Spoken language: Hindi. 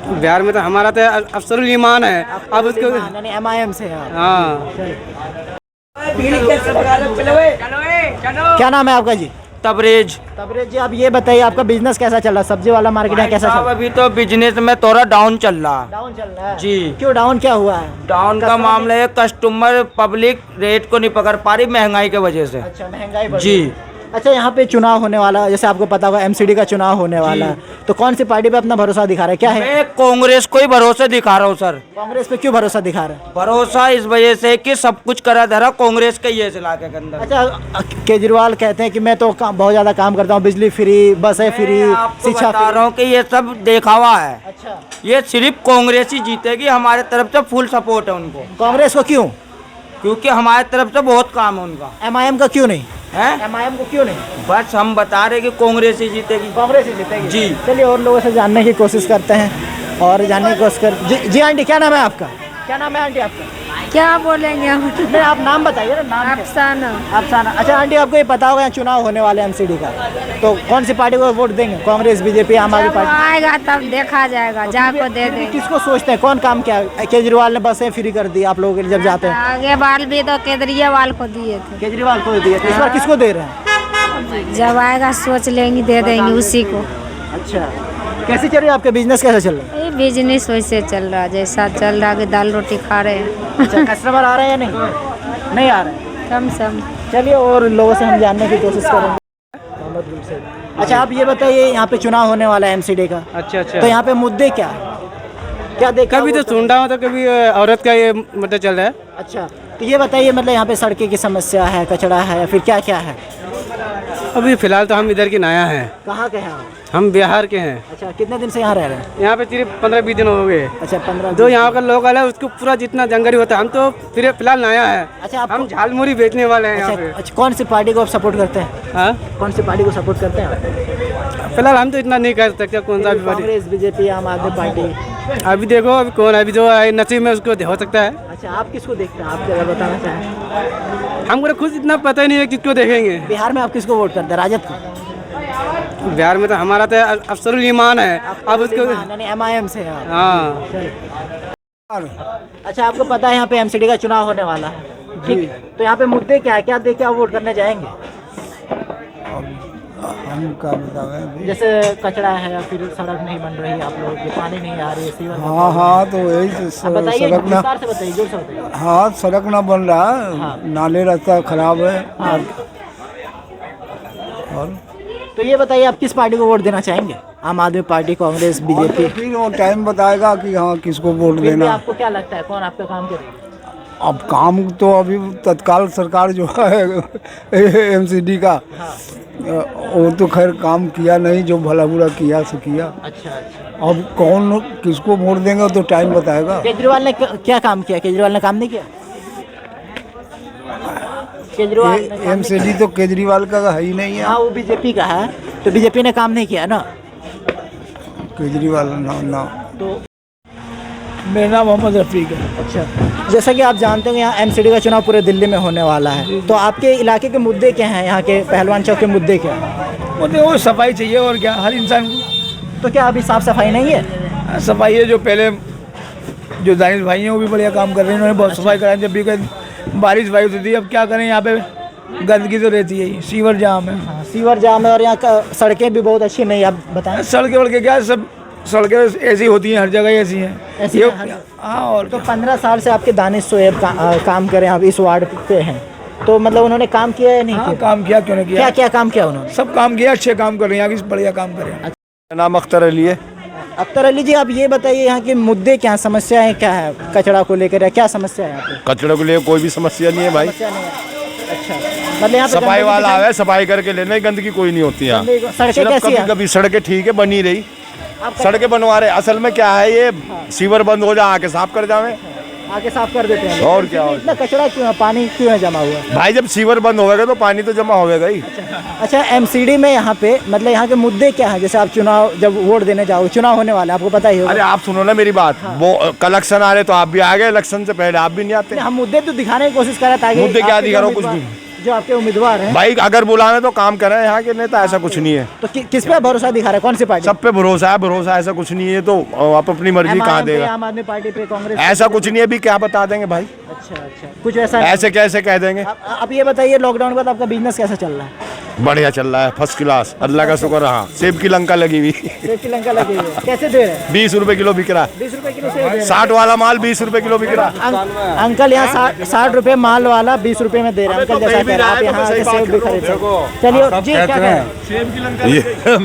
बिहार में तो हमारा तो अफसरुल ईमान है। अब उसको MIM से है। हाँ। क्या नाम है आपका जी? तबरेज। तबरेज जी, आप ये बताइए आपका बिजनेस कैसा चल रहा है? सब्जी वाला मार्केट है कैसा चल रहा है? अभी तो बिजनेस में थोड़ा डाउन चल रहा। डाउन चल रहा है जी। क्यों डाउन, क्या हुआ है? डाउन का मामला है, कस्टमर पब्लिक रेट को नहीं पकड़ पा रही महंगाई के वजह से। अच्छा, महंगाई बढ़ जी। रही है। अच्छा, यहाँ पे चुनाव होने वाला है, जैसे आपको पता होगा MCD का चुनाव होने वाला है, तो कौन सी पार्टी पे अपना भरोसा दिखा रहा है, क्या है? मैं कांग्रेस को ही भरोसा दिखा रहा हूँ सर। कांग्रेस पे क्यों भरोसा दिखा रहा है? भरोसा इस वजह से कि सब कुछ करा धरा कांग्रेस का ही है इस इलाके के अंदर। अच्छा, केजरीवाल कहते हैं कि मैं तो बहुत ज्यादा काम करता हूँ, बिजली फ्री, बसें फ्री, आपको शिक्षा बता रहा हूँ कि ये सब देखावा है। अच्छा, ये सिर्फ कांग्रेस ही जीतेगी, हमारे तरफ से फुल सपोर्ट है उनको। कांग्रेस को क्यों? क्योंकि हमारे तरफ से बहुत काम है उनका। MIM का क्यों नहीं है? MIM को क्यों नहीं? बस हम बता रहे कि कांग्रेस ही जीतेगी। कांग्रेस ही जीतेगी। जी। चलिए और लोगों से जानने की कोशिश करते हैं और जानने की कोशिश कर जी आंटी, क्या नाम है आपका? क्या नाम है आंटी आपका? क्या बोलेंगे हम? नहीं, आप नाम बताइए ना, नाम क्या? अफसाना। अफसाना। अच्छा आंटी, आपको ये पता होगा यहाँ चुनाव होने वाले MCD का, तो कौन सी पार्टी को वोट देंगे? कांग्रेस, BJP, आम आदमी जब पार्टी? आएगा तब देखा जाएगा, जाको दे देंगे। किसको सोचते हैं, कौन काम किया? केजरीवाल ने बसें फ्री कर दी आप लोगों के लिए जब जाते हैं। आगे बाल भी तो केजरीवाल को दिए थे। केजरीवाल को दिए थे, इस बार किसको दे रहे हैं? जब आएगा सोच लेंगे, दे देंगे उसी को। अच्छा, कैसे चल रही है आपका बिजनेस, कैसा चल रहा है? ये बिजनेस वैसे चल रहा है जैसा चल रहा है कि दाल रोटी खा रहे हैं। अच्छा, कस्टमर आ रहे हैं या नहीं? नहीं आ रहे हैं। कम सम। चलिए और लोगों से हम जानने की कोशिश करेंगे। अच्छा, आप ये बताइए, यहाँ पे चुनाव होने वाला है MCD का, अच्छा अच्छा। तो यहाँ पे मुद्दे क्या है, क्या देखा? कभी तो सुनता हूँ तो कभी औरत का ये मतलब चल रहा है। अच्छा, तो ये बताइए मतलब यहाँ पे सड़कें की समस्या है, कचरा है, या फिर क्या क्या है? अभी फिलहाल तो हम इधर के नया हैं। कहाँ के हैं आप? हम बिहार के हैं। अच्छा, कितने दिन से यहाँ रह रहे हैं? यहाँ पे सिर्फ 15-20 दिन हो गए। अच्छा, 15 जो यहाँ का लोकल है उसको पूरा जितना जंगली होता है, हम तो फिलहाल नया है। अच्छा, आप हम झालमुरी बेचने वाले हैं यहाँ पे। अच्छा, कौन सी पार्टी को आप सपोर्ट करते हैं? हाँ, कौन सी पार्टी को सपोर्ट करते हैं आप? फिलहाल हम तो इतना नहीं कर सकते कौन सा भी पार्टी। कांग्रेस, BJP, आम आदमी पार्टी? अभी देखो अभी कौन अभी जो नसीब में उसको हो सकता है। अच्छा, आप किसको देखते हैं, आप क्या बताना चाहें? हमको खुद इतना पता ही नहीं है किसको देखेंगे। बिहार में आप किसको वोट करते हैं, राजद को? बिहार में तो हमारा तो अफसरुल ईमान है। अब उसको MIM से है। हाँ। अच्छा, आपको पता है यहाँ पे MCD का चुनाव होने वाला है, ठीक, तो यहाँ पे मुद्दे क्या है, क्या देख के आप वोट करने जाएंगे? हम क्या बताएं? जैसे कचरा है या फिर सड़क नहीं बन रही है आप लोगों की, पानी नहीं आ रही है, सीवर। हाँ हाँ, तो यही आप बताइए, सड़क ना, विस्तार से बताइए, जोर से बताइए। हाँ सड़क ना बन रहा है। हाँ। नाले रास्ता खराब है। हाँ। और तो ये बताइए, आप किस पार्टी को वोट देना चाहेंगे? आम आदमी पार्टी, कांग्रेस, BJP? फिर वो टाइम बताएगा कि हाँ किसको वोट फिर भी देना। आपको क्या लगता है कौन आपका काम करेगा? अब काम तो अभी तत्काल सरकार जो है MCD का, वो तो खैर काम किया नहीं, जो भला बुरा किया सो किया। अच्छा अच्छा। अब कौन किसको वोट देंगे तो टाइम बताएगा। केजरीवाल ने क्या काम किया? केजरीवाल ने काम नहीं किया? केजरीवाल ने काम नहीं MCD किया? तो केजरीवाल का है ही नहीं है। हाँ, वो BJP का है, तो BJP ने काम नहीं किया ना। केजरीवाल ना। तो मेरा नाम मोहम्मद रफ़ीक है। अच्छा, जैसा कि आप जानते हो यहाँ MCD का चुनाव पूरे दिल्ली में होने वाला है, तो आपके इलाके के मुद्दे क्या हैं? यहाँ के पहलवान चौक के मुद्दे क्या हैं? मुझे वो सफाई चाहिए और क्या, हर इंसान को। तो क्या अभी साफ सफाई नहीं है? सफाई है, जो पहले जो दानिश भाई हैं वो भी बढ़िया काम कर रहे हैं, उन्होंने बहुत सफाई कराई। जब भी कोई बारिश भाई होती थी, अब क्या करें, यहाँ पे गंदगी तो रहती है, सीवर जाम है। हाँ, सीवर जाम है और यहाँ का सड़कें भी बहुत अच्छी नहीं, आप बताएं। सड़कें वड़के क्या, सब सड़कें ऐसी होती हैं, हर जगह ऐसी हैं। ऐसी ये हैं, हाँ। और तो 15 साल से आपके दानिश सोएब काम करें, आप इस वार्ड पे हैं, तो मतलब उन्होंने काम किया या नहीं हाँ, किया? काम किया, क्यों नहीं किया। क्या क्या काम किया उन्होंने? सब काम किया, अच्छे काम कर रहे हैं, यहाँ की बढ़िया काम कर रहे हैं। मेरा नाम अख्तर अली है। अख्तर अली जी, आप ये बताइए यहाँ के मुद्दे क्या, समस्याएं क्या है? कचरा को लेकर या क्या समस्या है यहाँ पे? कचरे को लिए कोई भी समस्या नहीं है भाई। समस्या नहीं है। अच्छा, मतलब यहाँ पे सफाई गंदगी वाला दिखाई- आवे, सफाई करके लेने, गंदगी कोई नहीं होती यहाँ। सड़कें सिर्फ कैसी कभी हैं? कभी सड़कें ठीक है, बनी रही, आप सड़कें बनवा रहे। असल में क्या है, ये सीवर बंद हो जाए, आके साफ कर जावे। आके साफ कर देते हैं। और क्या, और इतना कचरा क्यों है, पानी क्यों है जमा हुआ? भाई जब सीवर बंद होगा तो पानी तो जमा होगा ही। अच्छा, MCD में यहाँ पे मतलब यहाँ के मुद्दे क्या हैं? जैसे आप चुनाव जब वोट देने जाओ, चुनाव होने वाला है, आपको पता ही होगा। अरे आप सुनो ना मेरी बात, वो इलेक्शन आ रहे तो आप भी आ गए, इलेक्शन से पहले आप भी नहीं आते। हम मुद्दे तो दिखाने की कोशिश कर रहे ताकि मुद्दे क्या आपके दिखा रहा हूँ, जो कुछ उम्मीदवार- जो आपके उम्मीदवार हैं, भाई अगर बुलावे तो काम करें, यहाँ के नेता ऐसा कुछ नहीं है। तो किस पे भरोसा दिखा रहे हैं, कौन सी पार्टी? सब पे भरोसा ऐसा कुछ नहीं है, तो आप अपनी मर्जी कहाँ MIM पे, देगा। आम आदमी पार्टी पे, कांग्रेस? ऐसा कुछ नहीं है, अभी क्या बता देंगे भाई, अच्छा, कुछ ऐसा नहीं। ऐसे कैसे कह देंगे। आप ये बताइए, लॉकडाउन के बाद आपका बिजनेस कैसा चल रहा है? बढ़िया चल रहा है, फर्स्ट क्लास, अल्लाह का शुक्र रहा। सेब की लंका लगी हुई, सेब की लंका लगी हुई है, कैसे दे रहे हैं? 20 ₹20 किलो बिक रहा है। 20 रुपए किलो सेब दे रहे हैं। 60 वाला माल ₹20 किलो बिक रहा है। अंकल यहाँ 60 रुपए माल वाला 20 रुपए में दे रहे हैं। अंकल जैसा कह रहे हैं, आप यहाँ आके सेब भी खरीद सकते हैं। चलिए जी, क्या कह रहे हैं? ये